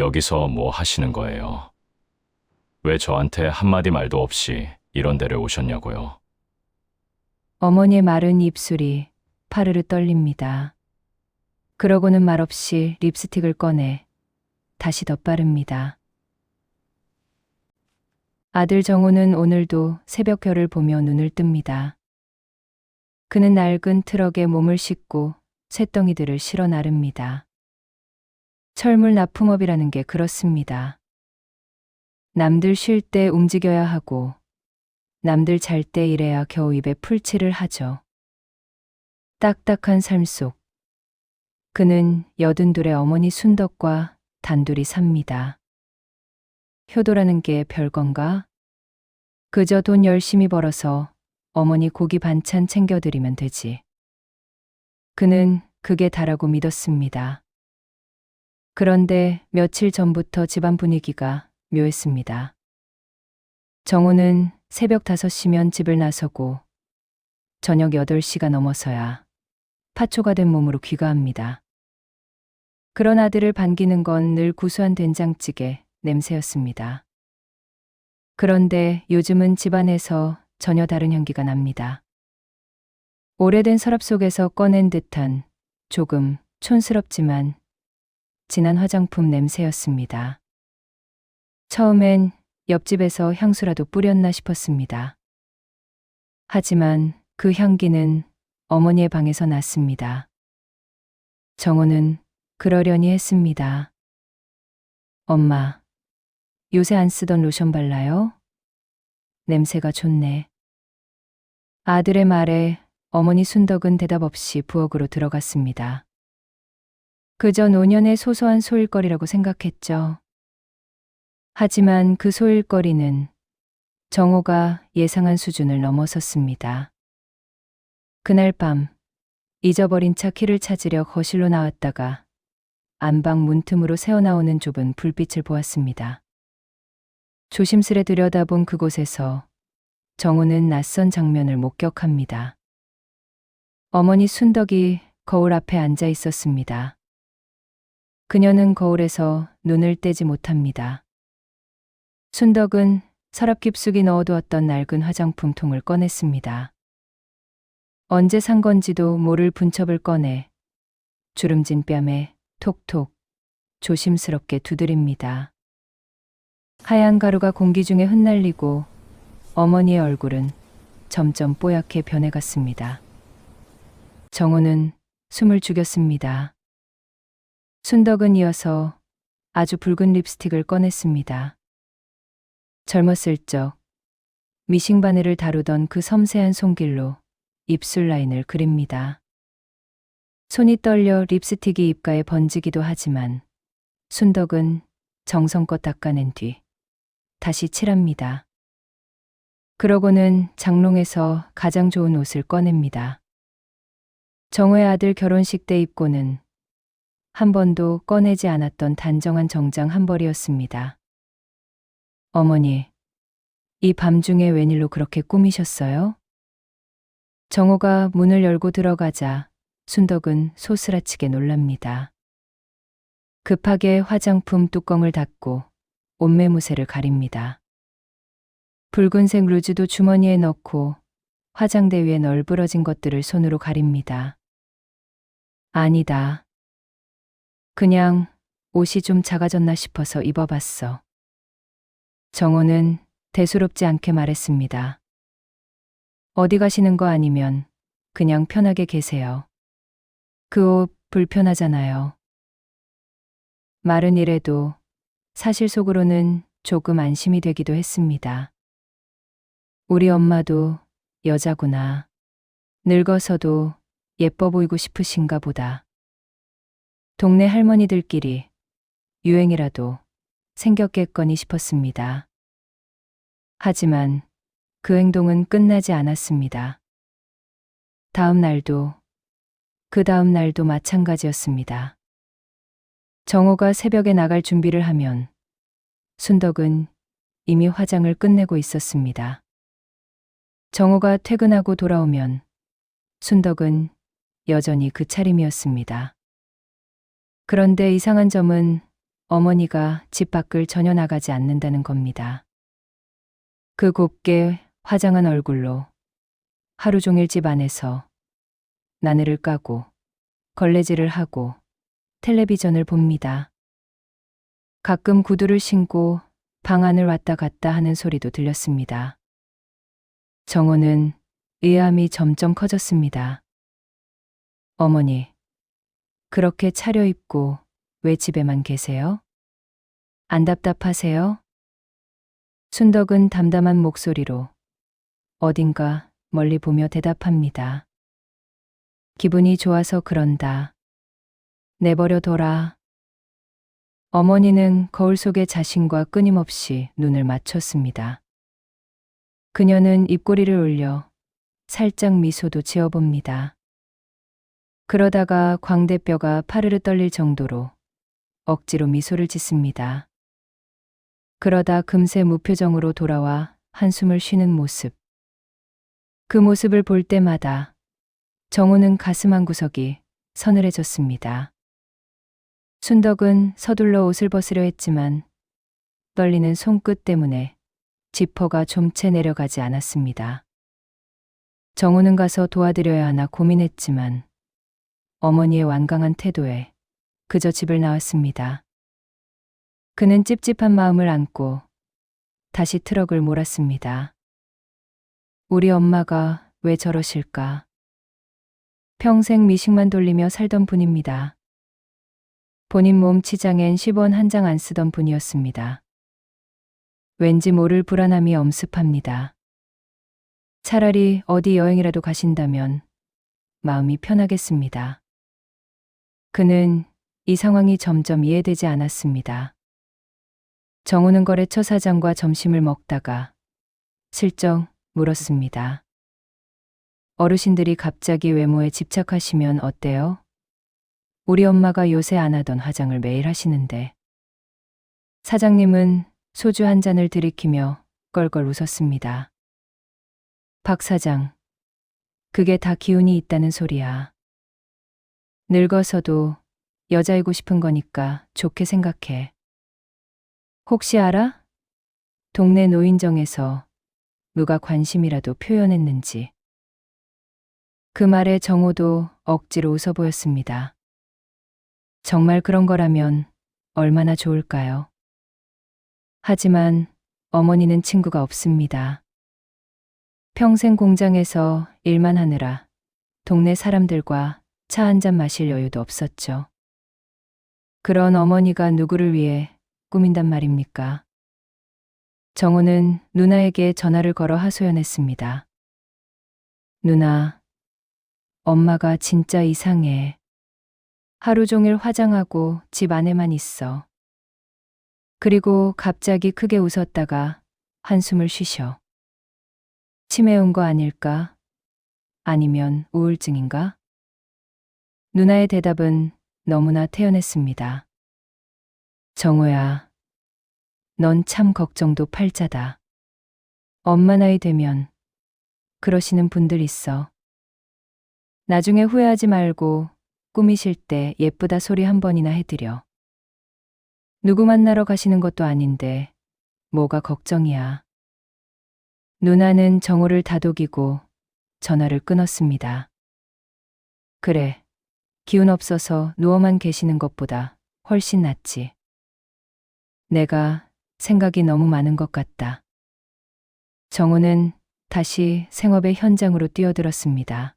여기서 뭐 하시는 거예요? 왜 저한테 한마디 말도 없이 이런 데를 오셨냐고요? 어머니의 마른 입술이 파르르 떨립니다. 그러고는 말없이 립스틱을 꺼내 다시 덧바릅니다. 아들 정우는 오늘도 새벽별을 보며 눈을 뜹니다. 그는 낡은 트럭에 몸을 싣고 쇳덩이들을 실어 나릅니다. 철물 납품업이라는 게 그렇습니다. 남들 쉴 때 움직여야 하고 남들 잘 때 일해야 겨우 입에 풀칠을 하죠. 딱딱한 삶 속 그는 82의 어머니 순덕과 단둘이 삽니다. 효도라는 게 별건가? 그저 돈 열심히 벌어서 어머니 고기 반찬 챙겨드리면 되지. 그는 그게 다라고 믿었습니다. 그런데 며칠 전부터 집안 분위기가 묘했습니다. 정우는 새벽 5시면 집을 나서고 저녁 8시가 넘어서야 파초가 된 몸으로 귀가합니다. 그런 아들을 반기는 건 늘 구수한 된장찌개 냄새였습니다. 그런데 요즘은 집안에서 전혀 다른 향기가 납니다. 오래된 서랍 속에서 꺼낸 듯한 조금 촌스럽지만 진한 화장품 냄새였습니다. 처음엔 옆집에서 향수라도 뿌렸나 싶었습니다. 하지만 그 향기는 어머니의 방에서 났습니다. 정호는 그러려니 했습니다. 엄마, 요새 안 쓰던 로션 발라요? 냄새가 좋네. 아들의 말에 어머니 순덕은 대답 없이 부엌으로 들어갔습니다. 그저 노년의 소소한 소일거리라고 생각했죠. 하지만 그 소일거리는 정호가 예상한 수준을 넘어섰습니다. 그날 밤 잊어버린 차 키를 찾으려 거실로 나왔다가 안방 문틈으로 새어나오는 좁은 불빛을 보았습니다. 조심스레 들여다본 그곳에서 정호는 낯선 장면을 목격합니다. 어머니 순덕이 거울 앞에 앉아 있었습니다. 그녀는 거울에서 눈을 떼지 못합니다. 순덕은 서랍 깊숙이 넣어두었던 낡은 화장품 통을 꺼냈습니다. 언제 산 건지도 모를 분첩을 꺼내 주름진 뺨에 톡톡 조심스럽게 두드립니다. 하얀 가루가 공기 중에 흩날리고 어머니의 얼굴은 점점 뽀얗게 변해갔습니다. 정호는 숨을 죽였습니다. 순덕은 이어서 아주 붉은 립스틱을 꺼냈습니다. 젊었을 적 미싱바늘을 다루던 그 섬세한 손길로 입술 라인을 그립니다. 손이 떨려 립스틱이 입가에 번지기도 하지만 순덕은 정성껏 닦아낸 뒤 다시 칠합니다. 그러고는 장롱에서 가장 좋은 옷을 꺼냅니다. 정호의 아들 결혼식 때 입고는 한 번도 꺼내지 않았던 단정한 정장 한 벌이었습니다. 어머니, 이 밤중에 웬일로 그렇게 꾸미셨어요? 정호가 문을 열고 들어가자 순덕은 소스라치게 놀랍니다. 급하게 화장품 뚜껑을 닫고 옷매무새를 가립니다. 붉은색 루즈도 주머니에 넣고 화장대 위에 널브러진 것들을 손으로 가립니다. 아니다. 그냥 옷이 좀 작아졌나 싶어서 입어봤어. 정호는 대수롭지 않게 말했습니다. 어디 가시는 거 아니면 그냥 편하게 계세요. 그 옷 불편하잖아요. 말은 이래도 사실 속으로는 조금 안심이 되기도 했습니다. 우리 엄마도 여자구나. 늙어서도 예뻐 보이고 싶으신가 보다. 동네 할머니들끼리 유행이라도 생겼겠거니 싶었습니다. 하지만 그 행동은 끝나지 않았습니다. 다음 날도 그 다음 날도 마찬가지였습니다. 정호가 새벽에 나갈 준비를 하면 순덕은 이미 화장을 끝내고 있었습니다. 정호가 퇴근하고 돌아오면 순덕은 여전히 그 차림이었습니다. 그런데 이상한 점은 어머니가 집 밖을 전혀 나가지 않는다는 겁니다. 그 곱게 화장한 얼굴로 하루 종일 집 안에서 나늘을 까고 걸레질을 하고 텔레비전을 봅니다. 가끔 구두를 신고 방 안을 왔다 갔다 하는 소리도 들렸습니다. 정호는 의아함이 점점 커졌습니다. 어머니, 그렇게 차려입고 왜 집에만 계세요? 안 답답하세요? 순덕은 담담한 목소리로 어딘가 멀리 보며 대답합니다. 기분이 좋아서 그런다. 내버려둬라. 어머니는 거울 속의 자신과 끊임없이 눈을 맞췄습니다. 그녀는 입꼬리를 올려 살짝 미소도 지어봅니다. 그러다가 광대뼈가 파르르 떨릴 정도로 억지로 미소를 짓습니다. 그러다 금세 무표정으로 돌아와 한숨을 쉬는 모습. 그 모습을 볼 때마다 정호는 가슴 한구석이 서늘해졌습니다. 순덕은 서둘러 옷을 벗으려 했지만 떨리는 손끝 때문에 지퍼가 좀채 내려가지 않았습니다. 정호는 가서 도와드려야 하나 고민했지만 어머니의 완강한 태도에 그저 집을 나왔습니다. 그는 찝찝한 마음을 안고 다시 트럭을 몰았습니다. 우리 엄마가 왜 저러실까? 평생 미식만 돌리며 살던 분입니다. 본인 몸 치장엔 10원 한 장 안 쓰던 분이었습니다. 왠지 모를 불안함이 엄습합니다. 차라리 어디 여행이라도 가신다면 마음이 편하겠습니다. 그는 이 상황이 점점 이해되지 않았습니다. 정우는 거래처 사장과 점심을 먹다가 슬쩍 물었습니다. 어르신들이 갑자기 외모에 집착하시면 어때요? 우리 엄마가 요새 안 하던 화장을 매일 하시는데. 사장님은 소주 한 잔을 들이키며 껄껄 웃었습니다. 박 사장, 그게 다 기운이 있다는 소리야. 늙어서도 여자이고 싶은 거니까 좋게 생각해. 혹시 알아? 동네 노인정에서 누가 관심이라도 표현했는지. 그 말에 정호도 억지로 웃어 보였습니다. 정말 그런 거라면 얼마나 좋을까요? 하지만 어머니는 친구가 없습니다. 평생 공장에서 일만 하느라 동네 사람들과 차 한 잔 마실 여유도 없었죠. 그런 어머니가 누구를 위해 꾸민단 말입니까? 정호는 누나에게 전화를 걸어 하소연했습니다. 누나, 엄마가 진짜 이상해. 하루 종일 화장하고 집 안에만 있어. 그리고 갑자기 크게 웃었다가 한숨을 쉬셔. 치매 온 거 아닐까? 아니면 우울증인가? 누나의 대답은 너무나 태연했습니다. 정호야, 넌 참 걱정도 팔자다. 엄마 나이 되면 그러시는 분들 있어. 나중에 후회하지 말고 꾸미실 때 예쁘다 소리 한 번이나 해드려. 누구 만나러 가시는 것도 아닌데 뭐가 걱정이야. 누나는 정호를 다독이고 전화를 끊었습니다. 그래, 기운 없어서 누워만 계시는 것보다 훨씬 낫지. 내가 생각이 너무 많은 것 같다. 정호는 다시 생업의 현장으로 뛰어들었습니다.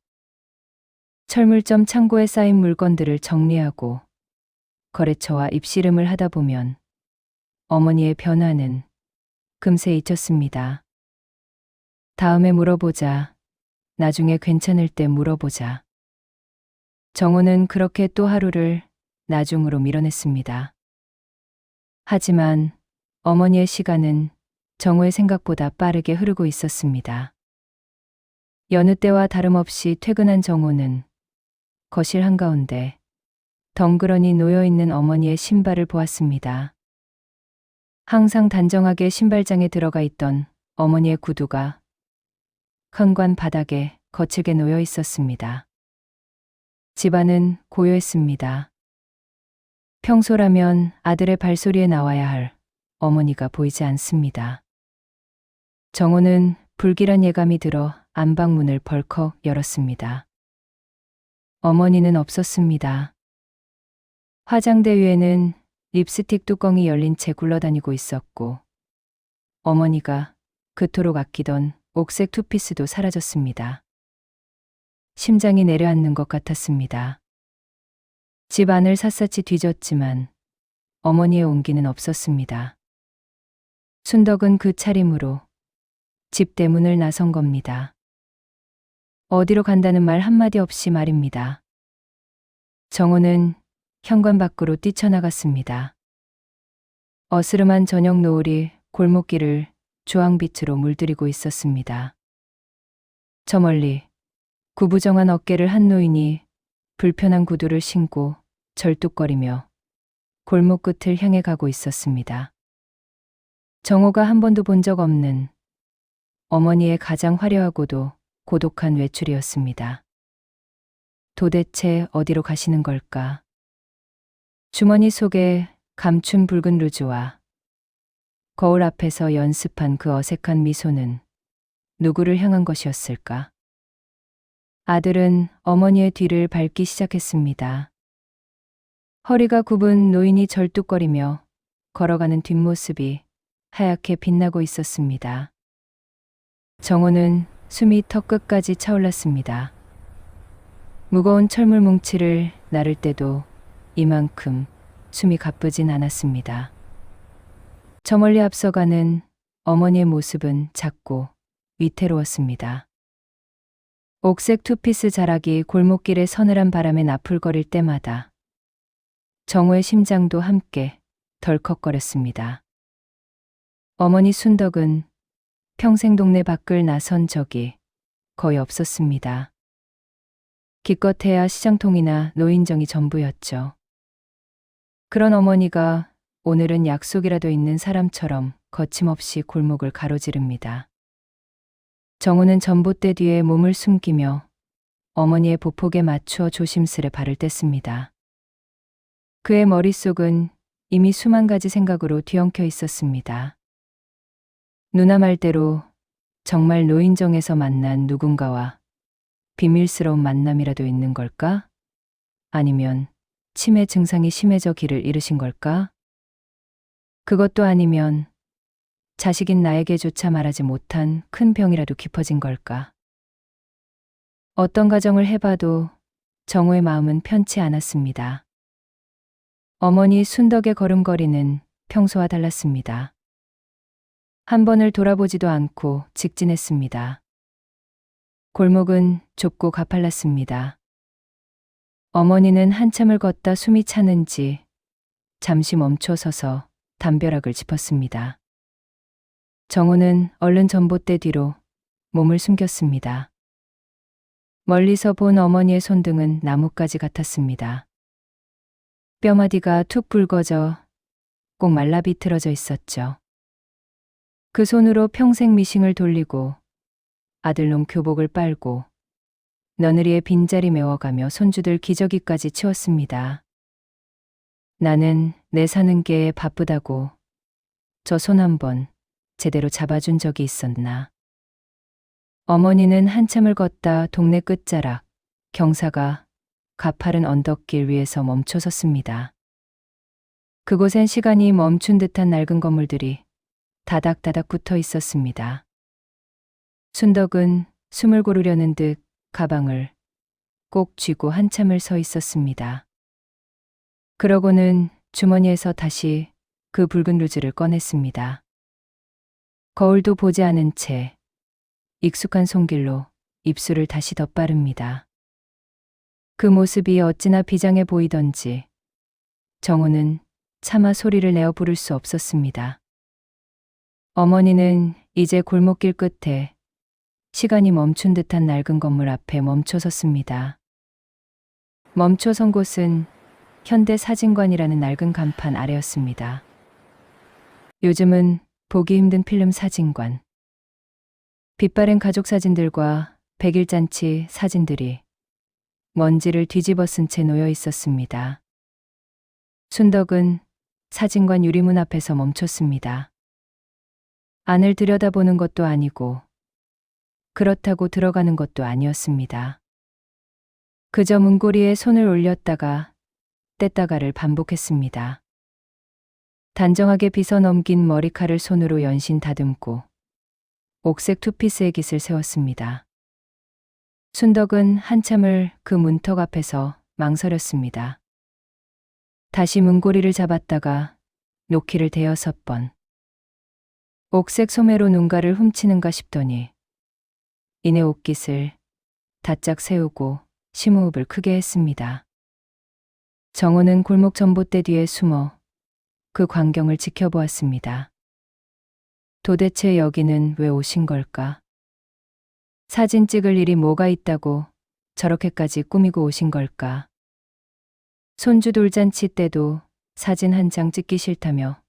철물점 창고에 쌓인 물건들을 정리하고 거래처와 입씨름을 하다 보면 어머니의 변화는 금세 잊혔습니다. 다음에 물어보자. 나중에 괜찮을 때 물어보자. 정호는 그렇게 또 하루를 나중으로 밀어냈습니다. 하지만 어머니의 시간은 정호의 생각보다 빠르게 흐르고 있었습니다. 여느 때와 다름없이 퇴근한 정호는 거실 한가운데 덩그러니 놓여있는 어머니의 신발을 보았습니다. 항상 단정하게 신발장에 들어가 있던 어머니의 구두가 현관 바닥에 거칠게 놓여 있었습니다. 집안은 고요했습니다. 평소라면 아들의 발소리에 나와야 할 어머니가 보이지 않습니다. 정호는 불길한 예감이 들어 안방문을 벌컥 열었습니다. 어머니는 없었습니다. 화장대 위에는 립스틱 뚜껑이 열린 채 굴러다니고 있었고, 어머니가 그토록 아끼던 옥색 투피스도 사라졌습니다. 심장이 내려앉는 것 같았습니다. 집 안을 샅샅이 뒤졌지만 어머니의 온기는 없었습니다. 순덕은 그 차림으로 집 대문을 나선 겁니다. 어디로 간다는 말 한마디 없이 말입니다. 정호는 현관 밖으로 뛰쳐나갔습니다. 어스름한 저녁 노을이 골목길을 주황빛으로 물들이고 있었습니다. 저 멀리 구부정한 어깨를 한 노인이 불편한 구두를 신고 절뚝거리며 골목 끝을 향해 가고 있었습니다. 정호가 한 번도 본 적 없는 어머니의 가장 화려하고도 고독한 외출이었습니다. 도대체 어디로 가시는 걸까? 주머니 속에 감춘 붉은 루즈와 거울 앞에서 연습한 그 어색한 미소는 누구를 향한 것이었을까? 아들은 어머니의 뒤를 밟기 시작했습니다. 허리가 굽은 노인이 절뚝거리며 걸어가는 뒷모습이 하얗게 빛나고 있었습니다. 정호는 숨이 턱끝까지 차올랐습니다. 무거운 철물 뭉치를 나를 때도 이만큼 숨이 가쁘진 않았습니다. 저 멀리 앞서가는 어머니의 모습은 작고 위태로웠습니다. 옥색 투피스 자락이 골목길의 서늘한 바람에 나풀거릴 때마다 정호의 심장도 함께 덜컥거렸습니다. 어머니 순덕은 평생 동네 밖을 나선 적이 거의 없었습니다. 기껏해야 시장통이나 노인정이 전부였죠. 그런 어머니가 오늘은 약속이라도 있는 사람처럼 거침없이 골목을 가로지릅니다. 정호는 전봇대 뒤에 몸을 숨기며 어머니의 보폭에 맞추어 조심스레 발을 뗐습니다. 그의 머릿속은 이미 수만 가지 생각으로 뒤엉켜 있었습니다. 누나 말대로 정말 노인정에서 만난 누군가와 비밀스러운 만남이라도 있는 걸까? 아니면 치매 증상이 심해져 길을 잃으신 걸까? 그것도 아니면 자식인 나에게조차 말하지 못한 큰 병이라도 깊어진 걸까? 어떤 가정을 해봐도 정호의 마음은 편치 않았습니다. 어머니 순덕의 걸음걸이는 평소와 달랐습니다. 한 번을 돌아보지도 않고 직진했습니다. 골목은 좁고 가팔랐습니다. 어머니는 한참을 걷다 숨이 차는지 잠시 멈춰서서 담벼락을 짚었습니다. 정호는 얼른 전봇대 뒤로 몸을 숨겼습니다. 멀리서 본 어머니의 손등은 나뭇가지 같았습니다. 뼈마디가 툭 붉어져 꼭 말라 비틀어져 있었죠. 그 손으로 평생 미싱을 돌리고 아들놈 교복을 빨고 며느리의 빈자리 메워가며 손주들 기저귀까지 치웠습니다. 나는 내 사는 게 바쁘다고 저 손 한 번 제대로 잡아준 적이 있었나. 어머니는 한참을 걷다 동네 끝자락 경사가 가파른 언덕길 위에서 멈춰 섰습니다. 그곳엔 시간이 멈춘 듯한 낡은 건물들이 다닥다닥 붙어 있었습니다. 순덕은 숨을 고르려는 듯 가방을 꼭 쥐고 한참을 서 있었습니다. 그러고는 주머니에서 다시 그 붉은 루즈를 꺼냈습니다. 거울도 보지 않은 채 익숙한 손길로 입술을 다시 덧바릅니다. 그 모습이 어찌나 비장해 보이던지 정호는 차마 소리를 내어 부를 수 없었습니다. 어머니는 이제 골목길 끝에 시간이 멈춘 듯한 낡은 건물 앞에 멈춰 섰습니다. 멈춰 선 곳은 현대사진관이라는 낡은 간판 아래였습니다. 요즘은 보기 힘든 필름 사진관. 빛바랜 가족 사진들과 백일잔치 사진들이 먼지를 뒤집어 쓴 채 놓여 있었습니다. 순덕은 사진관 유리문 앞에서 멈췄습니다. 안을 들여다보는 것도 아니고 그렇다고 들어가는 것도 아니었습니다. 그저 문고리에 손을 올렸다가 뗐다가를 반복했습니다. 단정하게 빗어 넘긴 머리칼을 손으로 연신 다듬고 옥색 투피스의 깃을 세웠습니다. 순덕은 한참을 그 문턱 앞에서 망설였습니다. 다시 문고리를 잡았다가 놓기를 대여섯 번. 옥색 소매로 눈가를 훔치는가 싶더니 이내 옷깃을 다짝 세우고 심호흡을 크게 했습니다. 정호는 골목 전봇대 뒤에 숨어 그 광경을 지켜보았습니다. 도대체 여기는 왜 오신 걸까? 사진 찍을 일이 뭐가 있다고 저렇게까지 꾸미고 오신 걸까? 손주 돌잔치 때도 사진 한 장 찍기 싫다며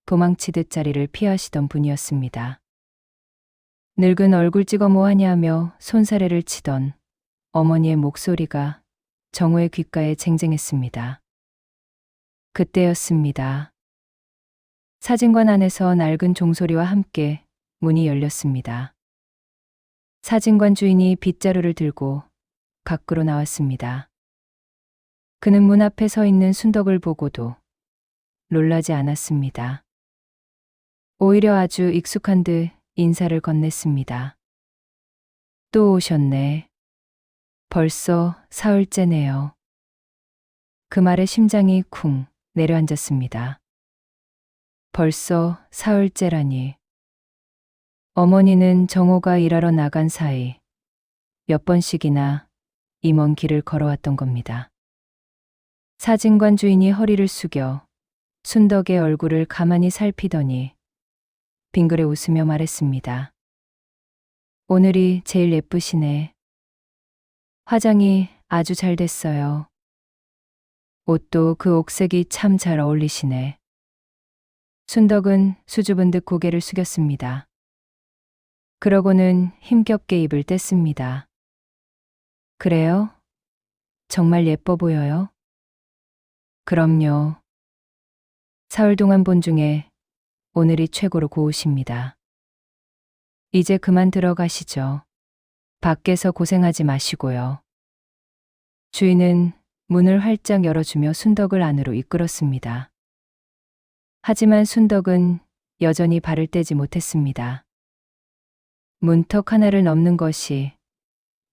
도망치듯 자리를 피하시던 분이었습니다. 늙은 얼굴 찍어 뭐하냐며 손사래를 치던 어머니의 목소리가 정호의 귓가에 쟁쟁했습니다. 그때였습니다. 사진관 안에서 낡은 종소리와 함께 문이 열렸습니다. 사진관 주인이 빗자루를 들고 밖으로 나왔습니다. 그는 문 앞에 서 있는 순덕을 보고도 놀라지 않았습니다. 오히려 아주 익숙한 듯 인사를 건넸습니다. 또 오셨네. 벌써 사흘째네요. 그 말에 심장이 쿵 내려앉았습니다. 벌써 사흘째라니. 어머니는 정호가 일하러 나간 사이 몇 번씩이나 이 먼 길을 걸어왔던 겁니다. 사진관 주인이 허리를 숙여 순덕의 얼굴을 가만히 살피더니 빙그레 웃으며 말했습니다. 오늘이 제일 예쁘시네. 화장이 아주 잘 됐어요. 옷도 그 옥색이 참 잘 어울리시네. 순덕은 수줍은 듯 고개를 숙였습니다. 그러고는 힘겹게 입을 뗐습니다. 그래요? 정말 예뻐 보여요? 그럼요. 사흘 동안 본 중에 오늘이 최고로 고우십니다. 이제 그만 들어가시죠. 밖에서 고생하지 마시고요. 주인은 문을 활짝 열어주며 순덕을 안으로 이끌었습니다. 하지만 순덕은 여전히 발을 떼지 못했습니다. 문턱 하나를 넘는 것이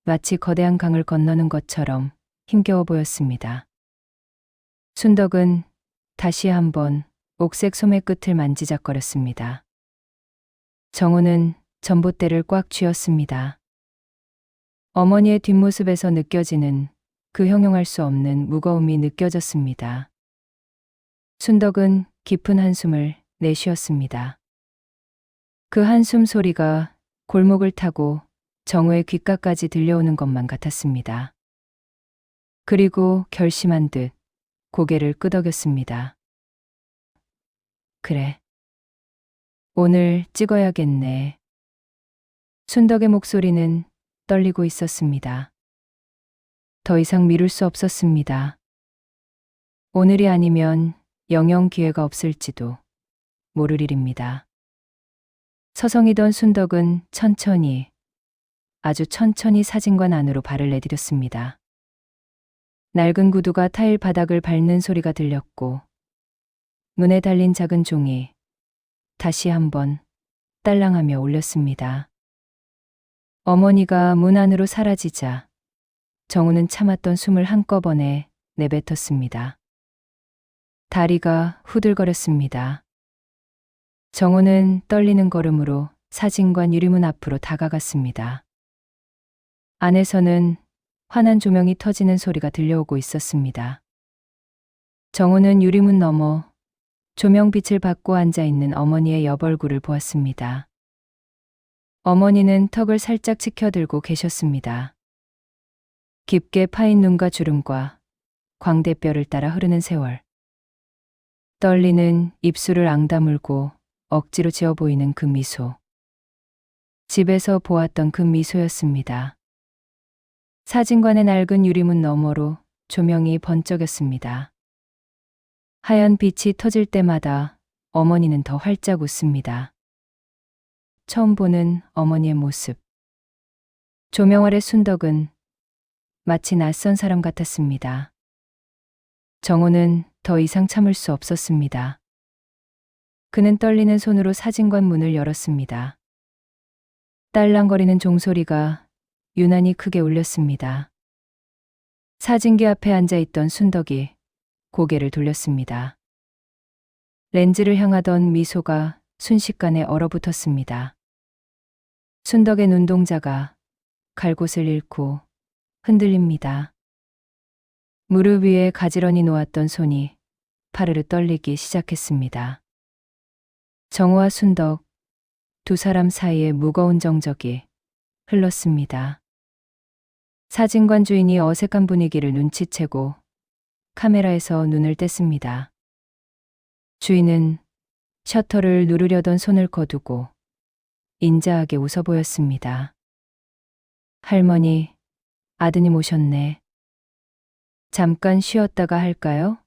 마치 거대한 강을 건너는 것처럼 힘겨워 보였습니다. 순덕은 다시 한번 옥색 소매 끝을 만지작거렸습니다. 정호는 전봇대를 꽉 쥐었습니다. 어머니의 뒷모습에서 느껴지는 그 형용할 수 없는 무거움이 느껴졌습니다. 순덕은 깊은 한숨을 내쉬었습니다. 그 한숨 소리가 골목을 타고 정호의 귓가까지 들려오는 것만 같았습니다. 그리고 결심한 듯 고개를 끄덕였습니다. 그래. 오늘 찍어야겠네. 순덕의 목소리는 떨리고 있었습니다. 더 이상 미룰 수 없었습니다. 오늘이 아니면 영영 기회가 없을지도 모를 일입니다. 서성이던 순덕은 천천히, 아주 천천히 사진관 안으로 발을 내디뎠습니다. 낡은 구두가 타일 바닥을 밟는 소리가 들렸고 문에 달린 작은 종이 다시 한번 딸랑하며 울렸습니다. 어머니가 문 안으로 사라지자 정우는 참았던 숨을 한꺼번에 내뱉었습니다. 다리가 후들거렸습니다. 정우는 떨리는 걸음으로 사진관 유리문 앞으로 다가갔습니다. 안에서는 환한 조명이 터지는 소리가 들려오고 있었습니다. 정우는 유리문 너머 조명빛을 받고 앉아있는 어머니의 옆얼굴을 보았습니다. 어머니는 턱을 살짝 치켜들고 계셨습니다. 깊게 파인 눈과 주름과 광대뼈를 따라 흐르는 세월. 떨리는 입술을 앙다물고 억지로 지어 보이는 그 미소. 집에서 보았던 그 미소였습니다. 사진관의 낡은 유리문 너머로 조명이 번쩍였습니다. 하얀 빛이 터질 때마다 어머니는 더 활짝 웃습니다. 처음 보는 어머니의 모습. 조명 아래 순덕은 마치 낯선 사람 같았습니다. 정호는 더 이상 참을 수 없었습니다. 그는 떨리는 손으로 사진관 문을 열었습니다. 딸랑거리는 종소리가 유난히 크게 울렸습니다. 사진기 앞에 앉아있던 순덕이 고개를 돌렸습니다. 렌즈를 향하던 미소가 순식간에 얼어붙었습니다. 순덕의 눈동자가 갈 곳을 잃고 흔들립니다. 무릎 위에 가지런히 놓았던 손이 파르르 떨리기 시작했습니다. 정호와 순덕, 두 사람 사이에 무거운 정적이 흘렀습니다. 사진관 주인이 어색한 분위기를 눈치채고 카메라에서 눈을 뗐습니다. 주인은 셔터를 누르려던 손을 거두고 인자하게 웃어 보였습니다. 할머니, 아드님 오셨네. 잠깐 쉬었다가 할까요?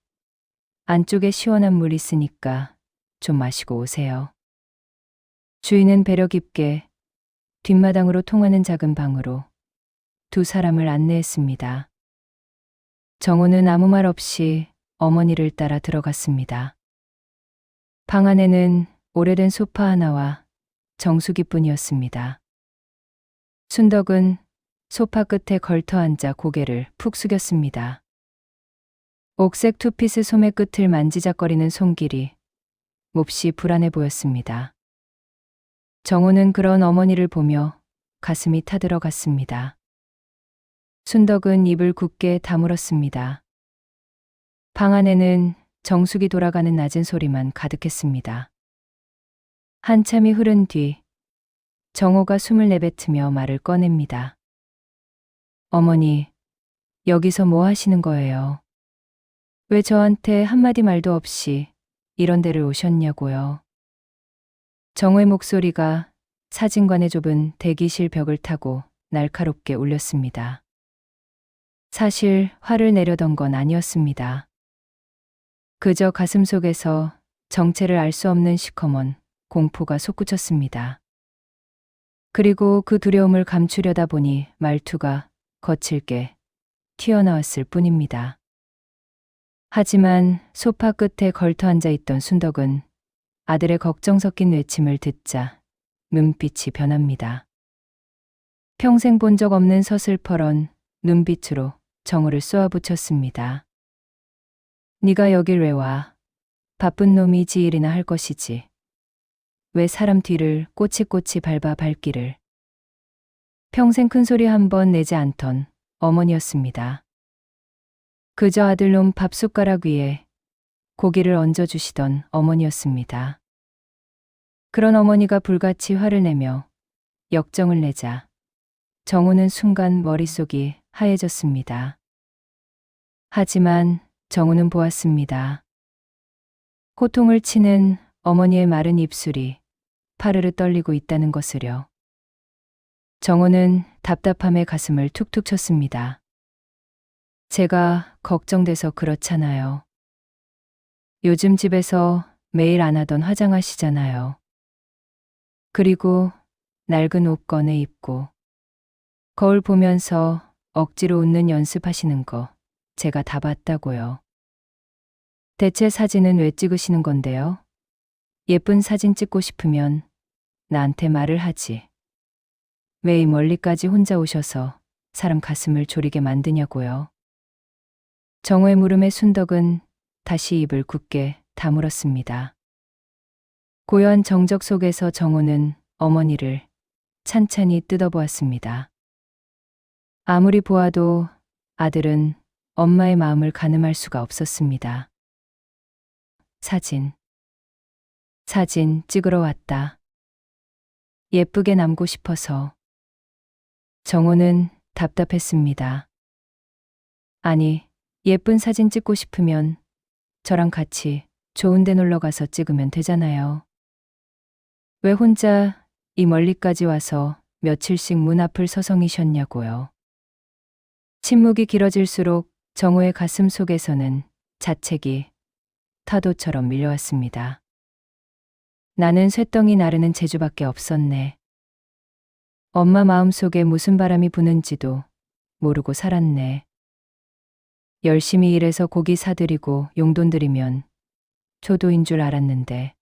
안쪽에 시원한 물 있으니까 좀 마시고 오세요. 주인은 배려 깊게 뒷마당으로 통하는 작은 방으로 두 사람을 안내했습니다. 정호는 아무 말 없이 어머니를 따라 들어갔습니다. 방 안에는 오래된 소파 하나와 정수기뿐이었습니다. 순덕은 소파 끝에 걸터 앉아 고개를 푹 숙였습니다. 옥색 투피스 소매 끝을 만지작거리는 손길이 몹시 불안해 보였습니다. 정호는 그런 어머니를 보며 가슴이 타들어갔습니다. 순덕은 입을 굳게 다물었습니다. 방 안에는 정수기 돌아가는 낮은 소리만 가득했습니다. 한참이 흐른 뒤 정호가 숨을 내뱉으며 말을 꺼냅니다. 어머니, 여기서 뭐 하시는 거예요? 왜 저한테 한마디 말도 없이 이런 데를 오셨냐고요? 정호의 목소리가 사진관의 좁은 대기실 벽을 타고 날카롭게 울렸습니다. 사실 화를 내려던 건 아니었습니다. 그저 가슴 속에서 정체를 알 수 없는 시커먼 공포가 솟구쳤습니다. 그리고 그 두려움을 감추려다 보니 말투가 거칠게 튀어나왔을 뿐입니다. 하지만 소파 끝에 걸터 앉아 있던 순덕은 아들의 걱정 섞인 외침을 듣자 눈빛이 변합니다. 평생 본 적 없는 서슬퍼런 눈빛으로 정호를 쏘아붙였습니다. 네가 여길 왜 와? 바쁜 놈이 지 일이나 할 것이지. 왜 사람 뒤를 꼬치꼬치 밟아 발길을. 평생 큰 소리 한 번 내지 않던 어머니였습니다. 그저 아들놈 밥숟가락 위에 고기를 얹어주시던 어머니였습니다. 그런 어머니가 불같이 화를 내며 역정을 내자 정호는 순간 머릿속이 하얘졌습니다. 하지만 정호는 보았습니다. 호통을 치는 어머니의 마른 입술이 파르르 떨리고 있다는 것을요. 정호는 답답함에 가슴을 툭툭 쳤습니다. 제가 걱정돼서 그렇잖아요. 요즘 집에서 매일 안 하던 화장하시잖아요. 그리고 낡은 옷 꺼내 입고 거울 보면서 억지로 웃는 연습하시는 거 제가 다 봤다고요. 대체 사진은 왜 찍으시는 건데요? 예쁜 사진 찍고 싶으면 나한테 말을 하지. 왜 이 멀리까지 혼자 오셔서 사람 가슴을 졸이게 만드냐고요. 정호의 물음에 순덕은 다시 입을 굳게 다물었습니다. 고요한 정적 속에서 정호는 어머니를 찬찬히 뜯어보았습니다. 아무리 보아도 아들은 엄마의 마음을 가늠할 수가 없었습니다. 사진 찍으러 왔다. 예쁘게 남고 싶어서. 정호는 답답했습니다. 아니, 예쁜 사진 찍고 싶으면 저랑 같이 좋은 데 놀러 가서 찍으면 되잖아요. 왜 혼자 이 멀리까지 와서 며칠씩 문 앞을 서성이셨냐고요. 침묵이 길어질수록 정호의 가슴 속에서는 자책이 타도처럼 밀려왔습니다. 나는 쇳덩이 나르는 재주밖에 없었네. 엄마 마음속에 무슨 바람이 부는지도 모르고 살았네. 열심히 일해서 고기 사들이고 용돈 들이면 효도인 줄 알았는데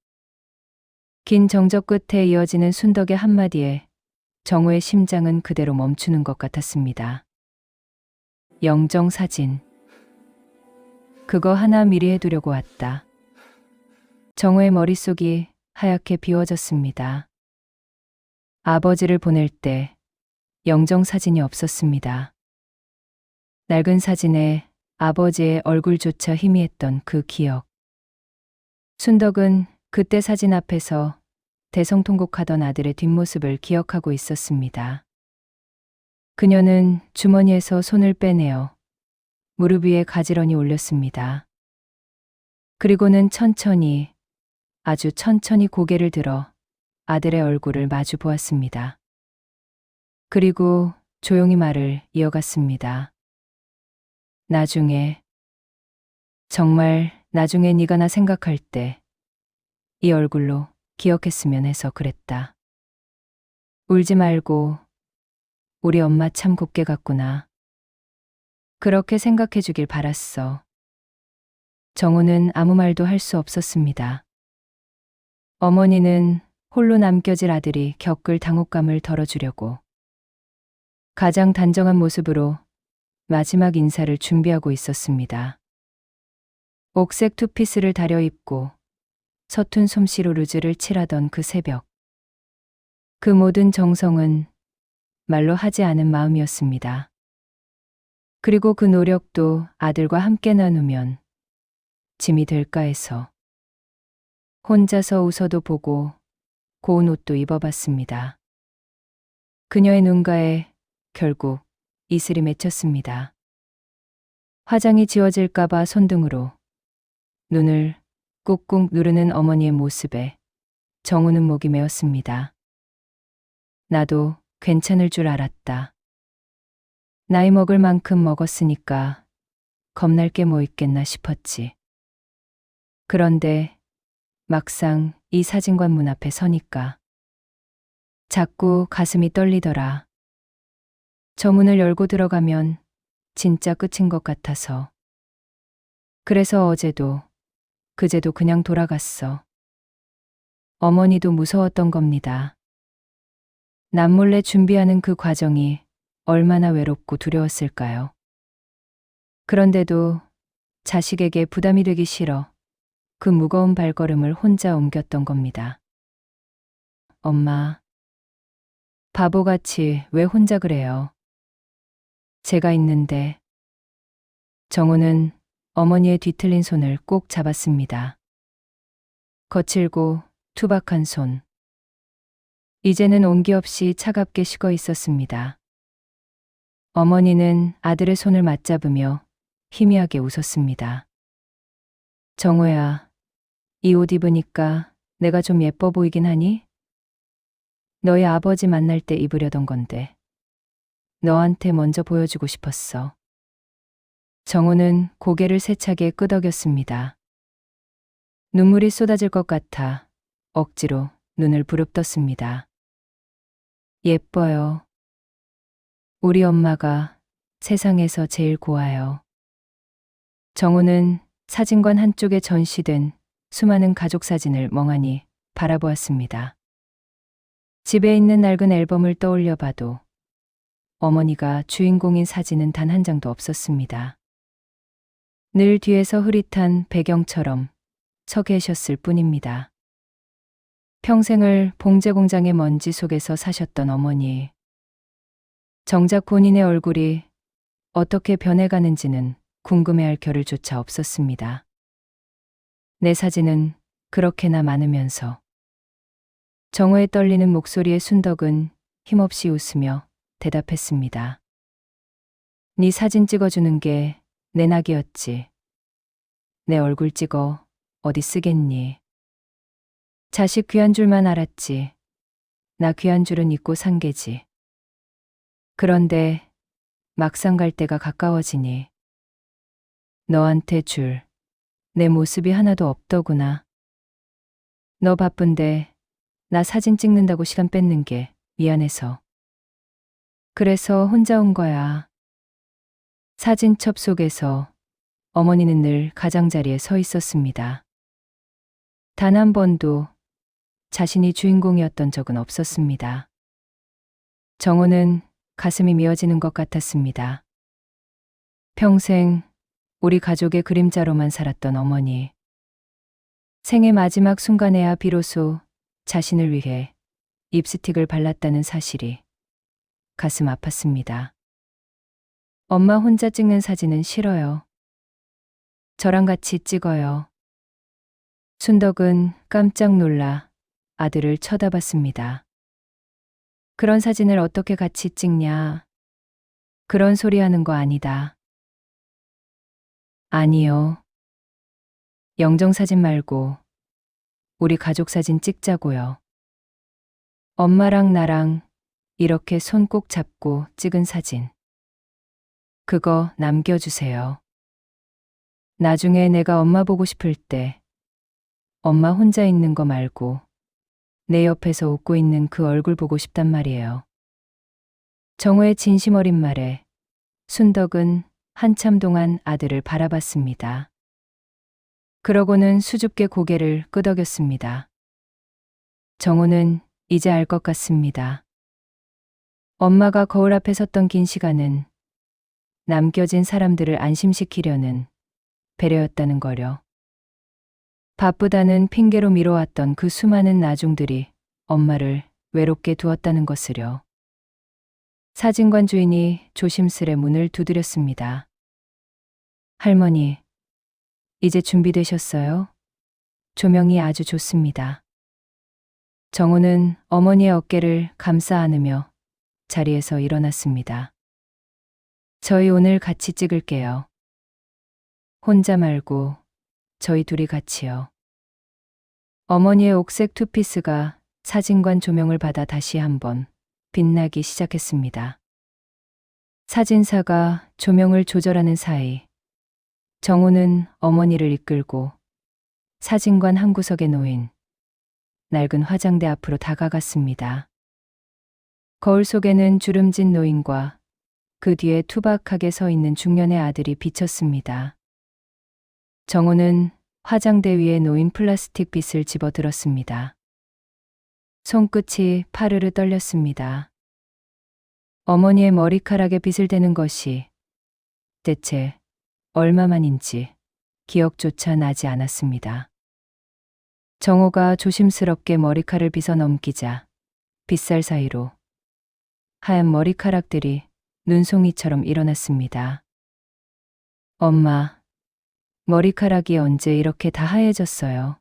긴 정적 끝에 이어지는 순덕의 한마디에 정우의 심장은 그대로 멈추는 것 같았습니다. 영정 사진. 그거 하나 미리 해두려고 왔다. 정우의 머릿속이 하얗게 비워졌습니다. 아버지를 보낼 때 영정 사진이 없었습니다. 낡은 사진에 아버지의 얼굴조차 희미했던 그 기억. 순덕은 그때 사진 앞에서 대성통곡하던 아들의 뒷모습을 기억하고 있었습니다. 그녀는 주머니에서 손을 빼내어 무릎 위에 가지런히 올렸습니다. 그리고는 천천히, 아주 천천히 고개를 들어 아들의 얼굴을 마주 보았습니다. 그리고 조용히 말을 이어갔습니다. 나중에, 정말 나중에 네가 나 생각할 때 이 얼굴로 기억했으면 해서 그랬다. 울지 말고 우리 엄마 참 곱게 갔구나. 그렇게 생각해 주길 바랐어. 정우는 아무 말도 할 수 없었습니다. 어머니는 홀로 남겨질 아들이 겪을 당혹감을 덜어주려고 가장 단정한 모습으로 마지막 인사를 준비하고 있었습니다. 옥색 투피스를 다려 입고 서툰 솜씨로 루즈를 칠하던 그 새벽. 그 모든 정성은 말로 하지 않은 마음이었습니다. 그리고 그 노력도 아들과 함께 나누면 짐이 될까 해서 혼자서 웃어도 보고 고운 옷도 입어봤습니다. 그녀의 눈가에 결국 이슬이 맺혔습니다. 화장이 지워질까봐 손등으로 눈을 꾹꾹 누르는 어머니의 모습에 정우는 목이 메었습니다. 나도 괜찮을 줄 알았다. 나이 먹을 만큼 먹었으니까 겁날 게 뭐 있겠나 싶었지. 그런데 막상 이 사진관 문 앞에 서니까 자꾸 가슴이 떨리더라. 저 문을 열고 들어가면 진짜 끝인 것 같아서. 그래서 어제도 그제도 그냥 돌아갔어. 어머니도 무서웠던 겁니다. 남몰래 준비하는 그 과정이 얼마나 외롭고 두려웠을까요? 그런데도 자식에게 부담이 되기 싫어 그 무거운 발걸음을 혼자 옮겼던 겁니다. 엄마, 바보같이 왜 혼자 그래요? 제가 있는데. 정우는 어머니의 뒤틀린 손을 꼭 잡았습니다. 거칠고 투박한 손. 이제는 온기 없이 차갑게 식어 있었습니다. 어머니는 아들의 손을 맞잡으며 희미하게 웃었습니다. 정우야, 이 옷 입으니까 내가 좀 예뻐 보이긴 하니? 너희 아버지 만날 때 입으려던 건데. 너한테 먼저 보여주고 싶었어. 정우는 고개를 세차게 끄덕였습니다. 눈물이 쏟아질 것 같아 억지로 눈을 부릅떴습니다. 예뻐요. 우리 엄마가 세상에서 제일 고와요. 정우는 사진관 한쪽에 전시된 수많은 가족 사진을 멍하니 바라보았습니다. 집에 있는 낡은 앨범을 떠올려 봐도 어머니가 주인공인 사진은 단 한 장도 없었습니다. 늘 뒤에서 흐릿한 배경처럼 서 계셨을 뿐입니다. 평생을 봉제 공장의 먼지 속에서 사셨던 어머니. 정작 본인의 얼굴이 어떻게 변해가는지는 궁금해할 겨를조차 없었습니다. 내 사진은 그렇게나 많으면서. 정우의 떨리는 목소리에 순덕은 힘없이 웃으며 대답했습니다. 네 사진 찍어주는 게 내 낙이었지. 내 얼굴 찍어 어디 쓰겠니. 자식 귀한 줄만 알았지. 나 귀한 줄은 잊고 산 게지. 그런데 막상 갈 때가 가까워지니 너한테 줄 내 모습이 하나도 없더구나. 너 바쁜데 나 사진 찍는다고 시간 뺏는 게 미안해서. 그래서 혼자 온 거야. 사진첩 속에서 어머니는 늘 가장자리에 서 있었습니다. 단 한 번도 자신이 주인공이었던 적은 없었습니다. 정호는 가슴이 미어지는 것 같았습니다. 평생 우리 가족의 그림자로만 살았던 어머니. 생의 마지막 순간에야 비로소 자신을 위해 립스틱을 발랐다는 사실이 가슴 아팠습니다. 엄마 혼자 찍는 사진은 싫어요. 저랑 같이 찍어요. 순덕은 깜짝 놀라 아들을 쳐다봤습니다. 그런 사진을 어떻게 같이 찍냐? 그런 소리 하는 거 아니다. 아니요. 영정사진 말고 우리 가족 사진 찍자고요. 엄마랑 나랑 이렇게 손 꼭 잡고 찍은 사진. 그거 남겨주세요. 나중에 내가 엄마 보고 싶을 때 엄마 혼자 있는 거 말고 내 옆에서 웃고 있는 그 얼굴 보고 싶단 말이에요. 정호의 진심 어린 말에 순덕은 한참 동안 아들을 바라봤습니다. 그러고는 수줍게 고개를 끄덕였습니다. 정호는 이제 알 것 같습니다. 엄마가 거울 앞에 섰던 긴 시간은 남겨진 사람들을 안심시키려는 배려였다는 거려. 바쁘다는 핑계로 미뤄왔던 그 수많은 나중들이 엄마를 외롭게 두었다는 것을요. 사진관 주인이 조심스레 문을 두드렸습니다. 할머니, 이제 준비되셨어요? 조명이 아주 좋습니다. 정호는 어머니의 어깨를 감싸 안으며 자리에서 일어났습니다. 저희 오늘 같이 찍을게요. 혼자 말고 저희 둘이 같이요. 어머니의 옥색 투피스가 사진관 조명을 받아 다시 한번 빛나기 시작했습니다. 사진사가 조명을 조절하는 사이 정호는 어머니를 이끌고 사진관 한 구석에 놓인 낡은 화장대 앞으로 다가갔습니다. 거울 속에는 주름진 노인과 그 뒤에 투박하게 서 있는 중년의 아들이 비쳤습니다. 정호는 화장대 위에 놓인 플라스틱 빗을 집어들었습니다. 손끝이 파르르 떨렸습니다. 어머니의 머리카락에 빗을 대는 것이 대체 얼마만인지 기억조차 나지 않았습니다. 정호가 조심스럽게 머리칼을 빗어 넘기자 빗살 사이로 하얀 머리카락들이 눈송이처럼 일어났습니다. 엄마, 머리카락이 언제 이렇게 다 하얘졌어요?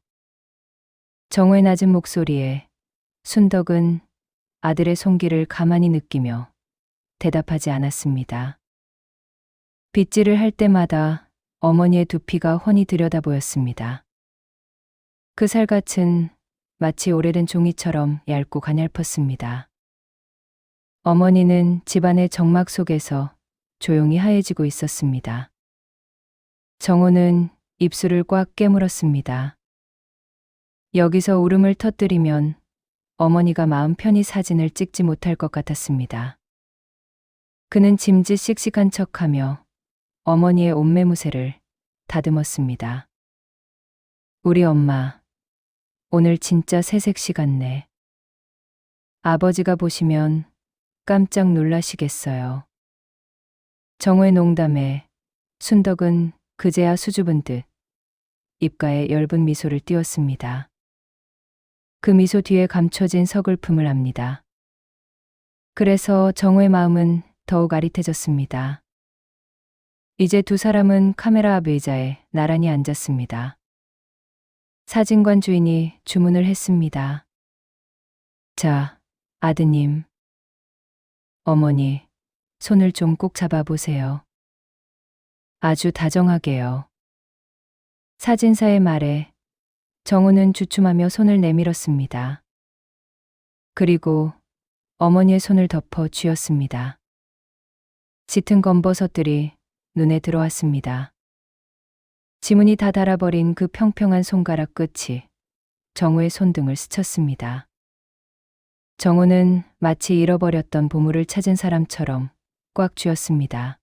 정호의 낮은 목소리에 순덕은 아들의 손길을 가만히 느끼며 대답하지 않았습니다. 빗질을 할 때마다 어머니의 두피가 훤히 들여다 보였습니다. 그 살갗은 마치 오래된 종이처럼 얇고 가냘펐습니다. 어머니는 집안의 정막 속에서 조용히 하얘지고 있었습니다. 정호는 입술을 꽉 깨물었습니다. 여기서 울음을 터뜨리면 어머니가 마음 편히 사진을 찍지 못할 것 같았습니다. 그는 짐짓 씩씩한 척하며 어머니의 옷매무새를 다듬었습니다. 우리 엄마, 오늘 진짜 새색시 같네. 아버지가 보시면 깜짝 놀라시겠어요. 정호의 농담에 순덕은 그제야 수줍은 듯 입가에 엷은 미소를 띄웠습니다. 그 미소 뒤에 감춰진 서글픔을 압니다. 그래서 정호의 마음은 더욱 아릿해졌습니다. 이제 두 사람은 카메라 앞 의자에 나란히 앉았습니다. 사진관 주인이 주문을 했습니다. 자, 아드님. 어머니, 손을 좀 꼭 잡아보세요. 아주 다정하게요. 사진사의 말에 정호는 주춤하며 손을 내밀었습니다. 그리고 어머니의 손을 덮어 쥐었습니다. 짙은 검버섯들이 눈에 들어왔습니다. 지문이 다 닳아버린 그 평평한 손가락 끝이 정우의 손등을 스쳤습니다. 정우는 마치 잃어버렸던 보물을 찾은 사람처럼 꽉 쥐었습니다.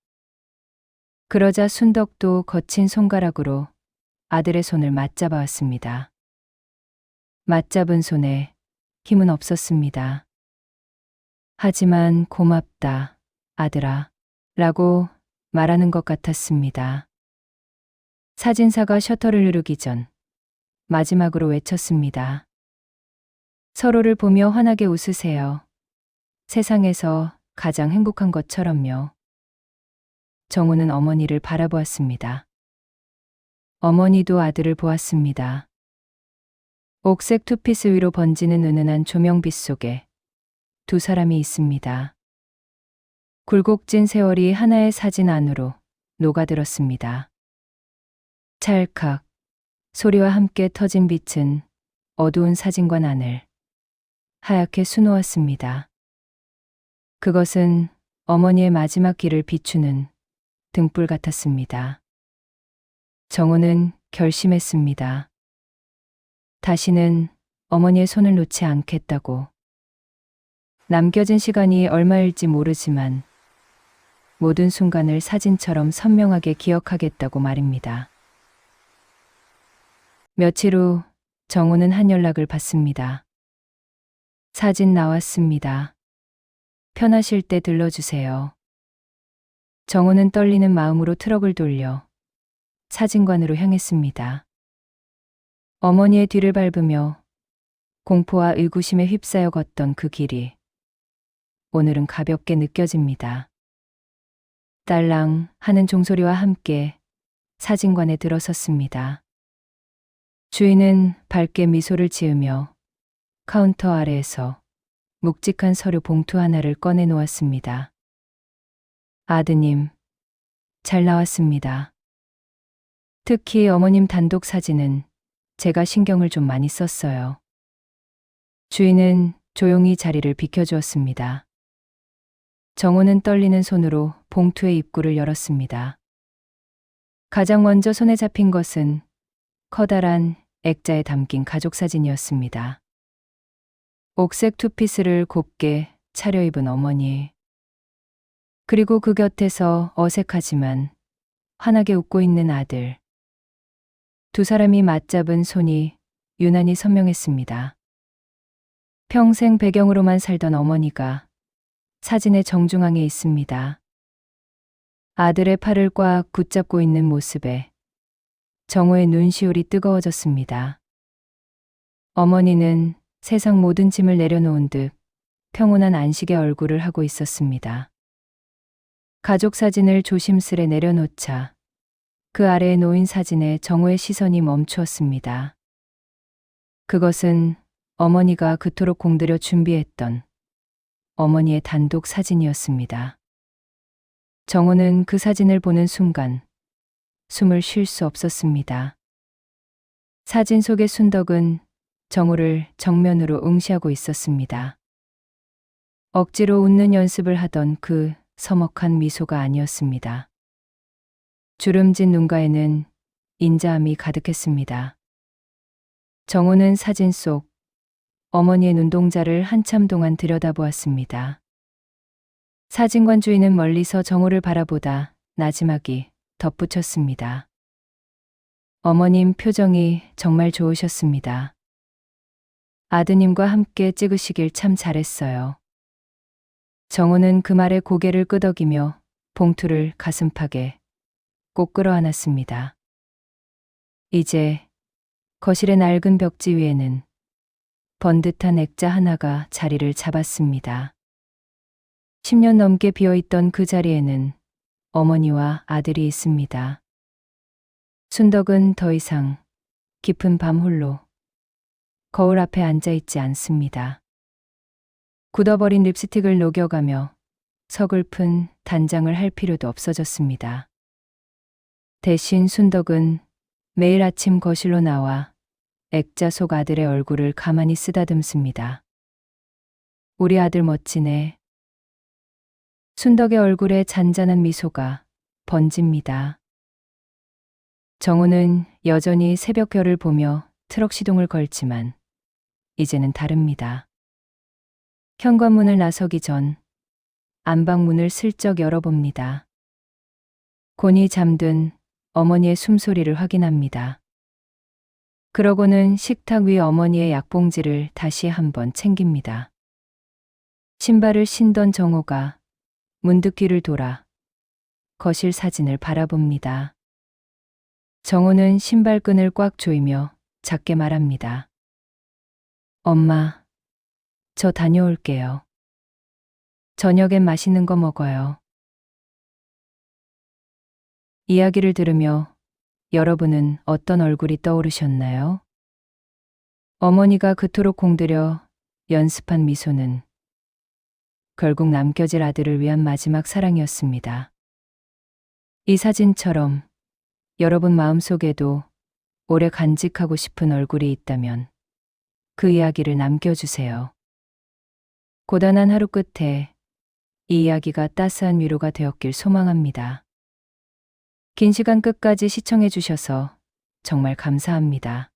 그러자 순덕도 거친 손가락으로 아들의 손을 맞잡아 왔습니다. 맞잡은 손에 힘은 없었습니다. 하지만 고맙다, 아들아, 라고 말하는 것 같았습니다. 사진사가 셔터를 누르기 전 마지막으로 외쳤습니다. 서로를 보며 환하게 웃으세요. 세상에서 가장 행복한 것처럼요. 정우는 어머니를 바라보았습니다. 어머니도 아들을 보았습니다. 옥색 투피스 위로 번지는 은은한 조명빛 속에 두 사람이 있습니다. 굴곡진 세월이 하나의 사진 안으로 녹아들었습니다. 찰칵 소리와 함께 터진 빛은 어두운 사진관 안을 하얗게 수놓았습니다. 그것은 어머니의 마지막 길을 비추는 등불 같았습니다. 정우는 결심했습니다. 다시는 어머니의 손을 놓지 않겠다고. 남겨진 시간이 얼마일지 모르지만 모든 순간을 사진처럼 선명하게 기억하겠다고 말입니다. 며칠 후 정우는 한 연락을 받습니다. 사진 나왔습니다. 편하실 때 들러주세요. 정우는 떨리는 마음으로 트럭을 돌려 사진관으로 향했습니다. 어머니의 뒤를 밟으며 공포와 의구심에 휩싸여 걷던 그 길이 오늘은 가볍게 느껴집니다. 딸랑 하는 종소리와 함께 사진관에 들어섰습니다. 주인은 밝게 미소를 지으며 카운터 아래에서 묵직한 서류 봉투 하나를 꺼내 놓았습니다. 아드님, 잘 나왔습니다. 특히 어머님 단독 사진은 제가 신경을 좀 많이 썼어요. 주인은 조용히 자리를 비켜주었습니다. 정우는 떨리는 손으로 봉투의 입구를 열었습니다. 가장 먼저 손에 잡힌 것은 커다란 액자에 담긴 가족 사진이었습니다. 옥색 투피스를 곱게 차려입은 어머니. 그리고 그 곁에서 어색하지만 환하게 웃고 있는 아들. 두 사람이 맞잡은 손이 유난히 선명했습니다. 평생 배경으로만 살던 어머니가 사진의 정중앙에 있습니다. 아들의 팔을 꽉 붙잡고 있는 모습에 정우의 눈시울이 뜨거워졌습니다. 어머니는 세상 모든 짐을 내려놓은 듯 평온한 안식의 얼굴을 하고 있었습니다. 가족 사진을 조심스레 내려놓자 그 아래에 놓인 사진에 정우의 시선이 멈추었습니다. 그것은 어머니가 그토록 공들여 준비했던 어머니의 단독 사진이었습니다. 정우는 그 사진을 보는 순간 숨을 쉴 수 없었습니다. 사진 속의 순덕은 정우를 정면으로 응시하고 있었습니다. 억지로 웃는 연습을 하던 그 서먹한 미소가 아니었습니다. 주름진 눈가에는 인자함이 가득했습니다. 정우는 사진 속 어머니의 눈동자를 한참 동안 들여다보았습니다. 사진관 주인은 멀리서 정우를 바라보다 나지막이 덧붙였습니다. 어머님 표정이 정말 좋으셨습니다. 아드님과 함께 찍으시길 참 잘했어요. 정우는 그 말에 고개를 끄덕이며 봉투를 가슴팍에 꼭 끌어안았습니다. 이제 거실의 낡은 벽지 위에는 번듯한 액자 하나가 자리를 잡았습니다. 10년 넘게 비어있던 그 자리에는 어머니와 아들이 있습니다. 순덕은 더 이상 깊은 밤 홀로 거울 앞에 앉아있지 않습니다. 굳어버린 립스틱을 녹여가며 서글픈 단장을 할 필요도 없어졌습니다. 대신 순덕은 매일 아침 거실로 나와 액자 속 아들의 얼굴을 가만히 쓰다듬습니다. 우리 아들 멋지네. 순덕의 얼굴에 잔잔한 미소가 번집니다. 정호는 여전히 새벽별을 보며 트럭 시동을 걸지만 이제는 다릅니다. 현관문을 나서기 전 안방문을 슬쩍 열어봅니다. 곤히 잠든 어머니의 숨소리를 확인합니다. 그러고는 식탁 위 어머니의 약봉지를 다시 한번 챙깁니다. 신발을 신던 정호가 문득 뒤를 돌아 거실 사진을 바라봅니다. 정호는 신발끈을 꽉 조이며 작게 말합니다. 엄마, 저 다녀올게요. 저녁엔 맛있는 거 먹어요. 이야기를 들으며 여러분은 어떤 얼굴이 떠오르셨나요? 어머니가 그토록 공들여 연습한 미소는 결국 남겨질 아들을 위한 마지막 사랑이었습니다. 이 사진처럼 여러분 마음속에도 오래 간직하고 싶은 얼굴이 있다면 그 이야기를 남겨주세요. 고단한 하루 끝에 이 이야기가 따스한 위로가 되었길 소망합니다. 긴 시간 끝까지 시청해 주셔서 정말 감사합니다.